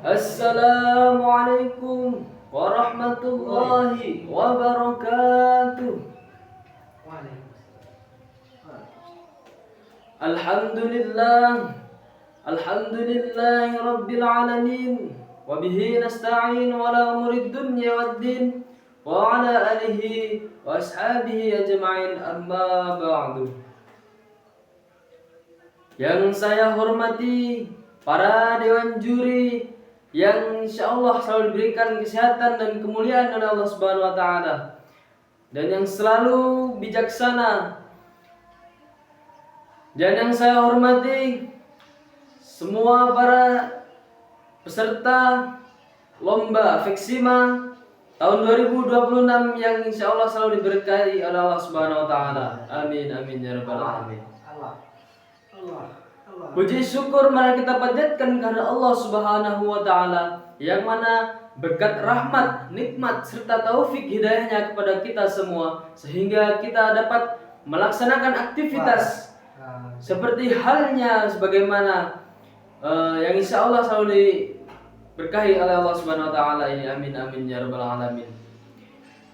Assalamualaikum warahmatullahi wabarakatuh. Alhamdulillah, alhamdulillahi rabbil alamin, wa bihi nasta'in ala umurid dunya waddin, wa ala alihi wa ashabihi ajma'in, amma ba'du. Yang saya hormati para dewan juri yang insyaallah selalu diberikan kesehatan dan kemuliaan oleh Allah Subhanahu wa taala, dan yang selalu bijaksana. Dan yang saya hormati semua para peserta lomba Veksima tahun 2026 yang insyaallah selalu diberkahi oleh Allah Subhanahu wa taala. Amin amin ya rabbal alamin. Puji syukur mari kita panjatkan kepada Allah Subhanahu wa taala yang mana berkat rahmat, nikmat serta taufik hidayahnya kepada kita semua sehingga kita dapat melaksanakan aktivitas seperti halnya sebagaimana yang insya Allah selalu diberkahi oleh Allah Subhanahu wa taala ini. Amin amin ya rabbal alamin.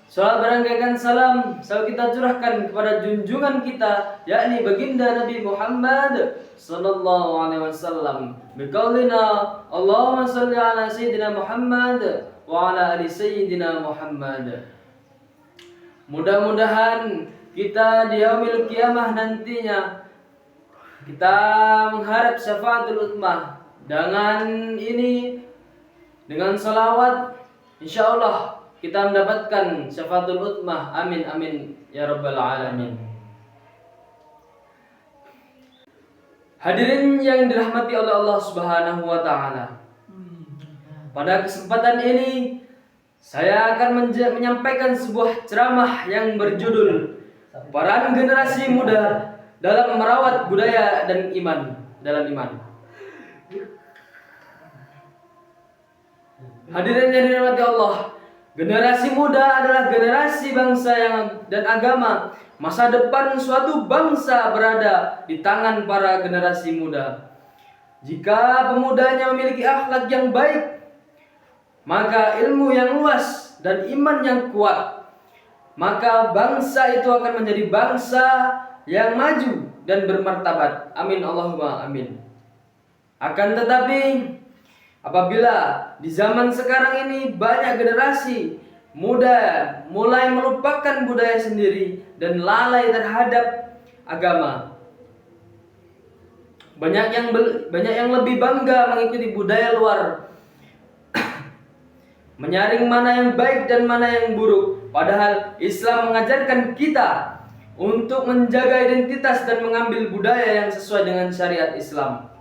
Salat berangkaikan salam selalu kita curahkan kepada junjungan kita, yakni baginda Nabi Muhammad sallallahu alaihi wasallam. Biqaulina Allahumma shalli ala sayyidina Muhammad wa ala ali sayyidina Muhammad. Mudah-mudahan kita di yaumil qiyamah nantinya kita mengharap syafaatul utsmah. Dengan salawat insyaallah kita mendapatkan syafaatul utsmah. Amin amin ya rabbal alamin. Hadirin yang dirahmati oleh Allah Subhanahu wa taala. Pada kesempatan ini saya akan menyampaikan sebuah ceramah yang berjudul Peran Generasi Muda dalam merawat budaya dan dalam iman. Hadirin yang dirahmati Allah, generasi muda adalah generasi bangsa dan agama. Masa depan suatu bangsa berada di tangan para generasi muda. Jika pemudanya memiliki akhlak yang baik, maka ilmu yang luas dan iman yang kuat, maka bangsa itu akan menjadi bangsa yang maju dan bermartabat. Amin Allahumma amin. Akan tetapi apabila di zaman sekarang ini banyak generasi muda mulai melupakan budaya sendiri dan lalai terhadap agama, banyak yang lebih bangga mengikuti budaya luar, menyaring mana yang baik dan mana yang buruk, padahal Islam mengajarkan kita untuk menjaga identitas dan mengambil budaya yang sesuai dengan syariat Islam.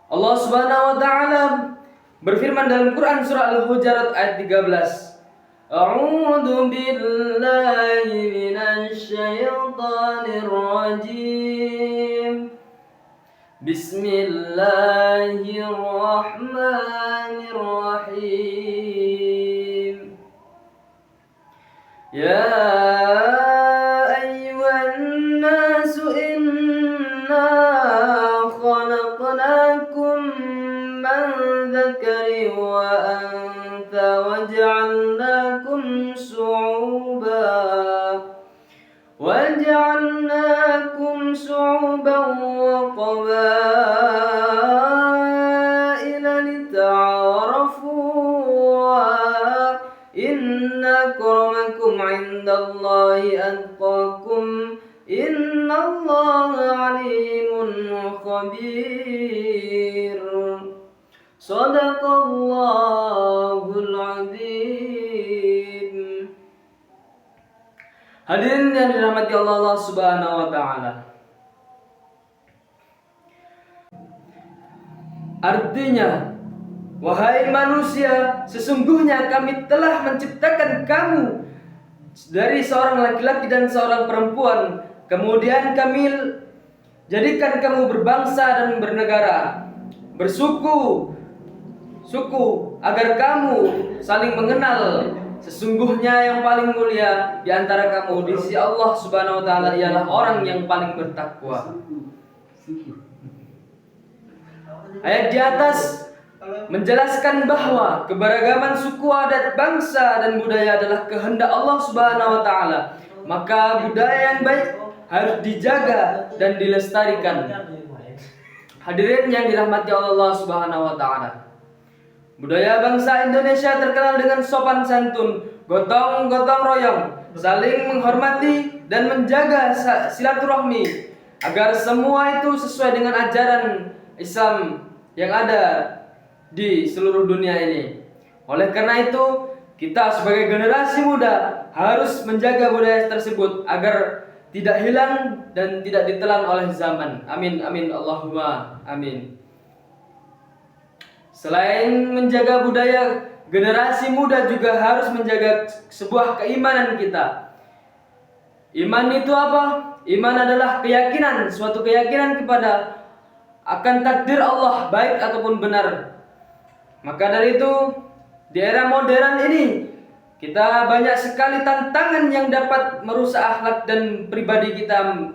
Allah Subhanahu wa taala berfirman dalam Quran surah Al-Hujurat ayat 13. A'udzu billahi minasy syaithanir rajim. Bismillahirrahmanirrahim. Ya ayyuhan nasu inna khalaqnakum min dzakarin wa untha waja'alnakum shu'uban wa qabaila lita'arafu. Inna akramakum 'indallahi atqakum. Innallaha 'alimun khabir. Shadaqallahul 'adzim. Hadirin yang dirahmati Allah Subhanahu wa taala. Artinya, wahai manusia, sesungguhnya kami telah menciptakan kamu dari seorang laki-laki dan seorang perempuan. Kemudian kami jadikan kamu berbangsa dan bernegara, bersuku agar kamu saling mengenal. Sesungguhnya yang paling mulia di antara kamu di sisi Allah Subhanahu wa taala ialah orang yang paling bertakwa. Ayat di atas menjelaskan bahwa keberagaman suku, adat, bangsa, dan budaya adalah kehendak Allah Subhanahu wa taala. Maka budaya yang baik harus dijaga dan dilestarikan. Hadirin yang dirahmati Allah Subhanahu wa taala. Budaya bangsa Indonesia terkenal dengan sopan santun, gotong-gotong royong, saling menghormati dan menjaga silaturahmi agar semua itu sesuai dengan ajaran Islam yang ada di seluruh dunia ini. Oleh karena itu, kita sebagai generasi muda harus menjaga budaya tersebut agar tidak hilang dan tidak ditelan oleh zaman. Amin amin Allahumma amin. Selain menjaga budaya, generasi muda juga harus menjaga sebuah keimanan kita. Iman itu apa? Iman adalah keyakinan, suatu keyakinan kepada akan takdir Allah, baik ataupun benar. Maka dari itu, di era modern ini, kita banyak sekali tantangan yang dapat merusak akhlak dan pribadi kita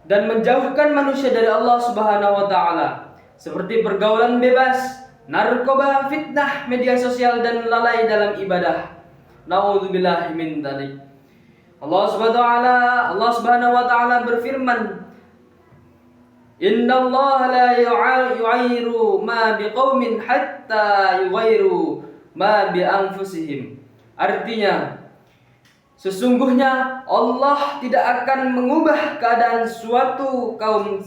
dan menjauhkan manusia dari Allah Subhanahu wa taala, seperti pergaulan bebas, narkoba, fitnah, media sosial, dan lalai dalam ibadah. Nauzubillahi min dzalik. Allah Subhanahu wa taala berfirman, "Innallaha la yu'ayyiru ma biqaumin hatta yughayyiru ma bi anfusihim." Artinya, sesungguhnya Allah tidak akan mengubah keadaan suatu kaum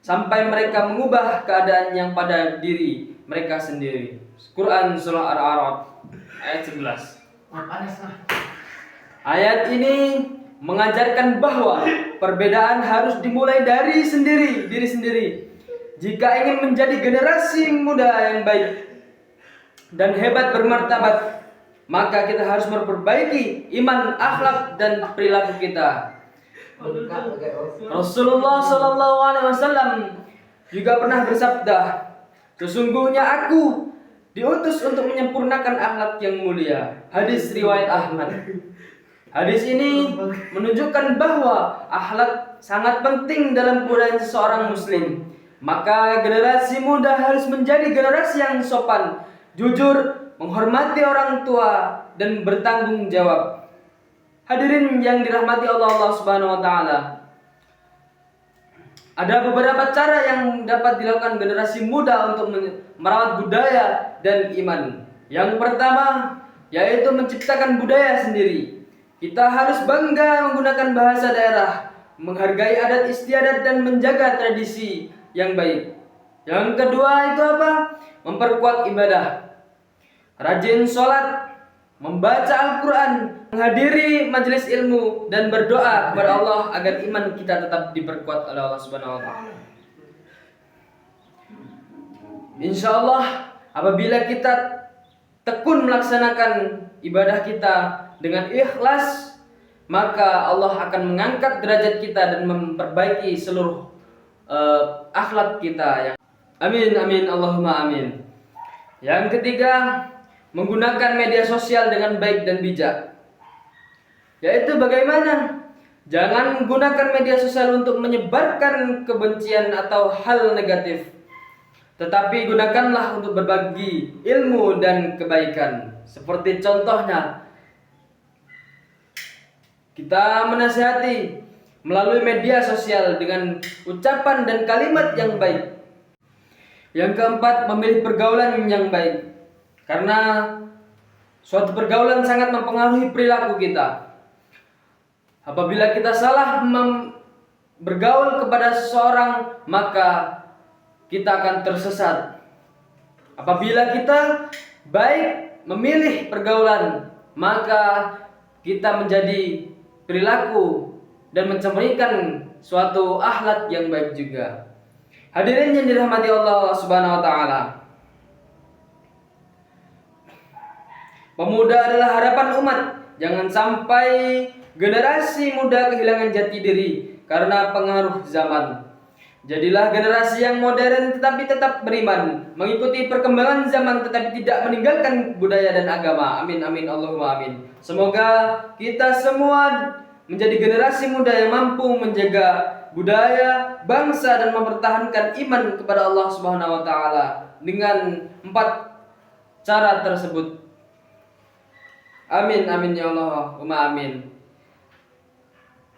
sampai mereka mengubah keadaan yang pada diri mereka sendiri. Quran surah Al-A'raf ayat 11. Ayat ini mengajarkan bahwa perbedaan harus dimulai dari diri sendiri. Jika ingin menjadi generasi muda yang baik dan hebat bermartabat, maka kita harus memperbaiki iman, akhlak, dan perilaku kita. Rasulullah Sallallahu Alaihi Wasallam juga pernah bersabda, "Sesungguhnya aku diutus untuk menyempurnakan akhlak yang mulia." Hadis riwayat Ahmad. Hadis ini menunjukkan bahwa akhlak sangat penting dalam budaya seseorang muslim. Maka generasi muda harus menjadi generasi yang sopan, jujur, menghormati orang tua, dan bertanggung jawab. Hadirin yang dirahmati Allah Subhanahu wa taala. Ada beberapa cara yang dapat dilakukan generasi muda untuk merawat budaya dan iman. Yang pertama, yaitu menciptakan budaya sendiri. Kita harus bangga menggunakan bahasa daerah, menghargai adat istiadat, dan menjaga tradisi yang baik. Yang kedua itu apa? Memperkuat ibadah. Rajin sholat, membaca Al-Quran, menghadiri majelis ilmu, dan berdoa kepada Allah agar iman kita tetap diperkuat oleh Allah Subhanahu wa taala. Insya Allah, apabila kita tekun melaksanakan ibadah kita dengan ikhlas, maka Allah akan mengangkat derajat kita dan memperbaiki seluruh akhlak kita. Amin amin Allahumma amin. Yang ketiga, menggunakan media sosial dengan baik dan bijak. Yaitu bagaimana? Jangan menggunakan media sosial untuk menyebarkan kebencian atau hal negatif, tetapi gunakanlah untuk berbagi ilmu dan kebaikan. Seperti contohnya, kita menasihati melalui media sosial dengan ucapan dan kalimat yang baik. Yang keempat, memilih pergaulan yang baik. Karena suatu pergaulan sangat mempengaruhi perilaku kita. Apabila kita salah bergaul kepada seseorang, maka kita akan tersesat. Apabila kita baik memilih pergaulan, maka kita menjadi perilaku dan mencerminkan suatu akhlak yang baik juga. Hadirin yang dirahmati Allah Subhanahu wa taala. Pemuda adalah harapan umat. Jangan sampai generasi muda kehilangan jati diri karena pengaruh zaman. Jadilah generasi yang modern tetapi tetap beriman, mengikuti perkembangan zaman tetapi tidak meninggalkan budaya dan agama. Amin amin Allahumma amin. Semoga kita semua menjadi generasi muda yang mampu menjaga budaya, bangsa, dan mempertahankan iman kepada Allah Subhanahu wa taala dengan 4 cara tersebut. Amin amin ya Allah, amin.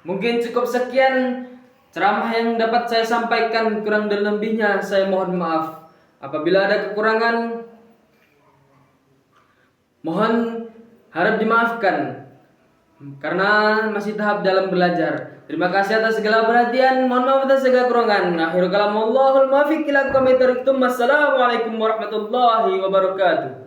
Mungkin cukup sekian ceramah yang dapat saya sampaikan, kurang dan lebihnya saya mohon maaf. Apabila ada kekurangan, mohon harap dimaafkan karena masih tahap dalam belajar. Terima kasih atas segala perhatian. Mohon maaf atas segala kekurangan. Akhirul kalam, wallahul muwaffiq ila aqwamit thoriq. Wassalamualaikum warahmatullahi wabarakatuh.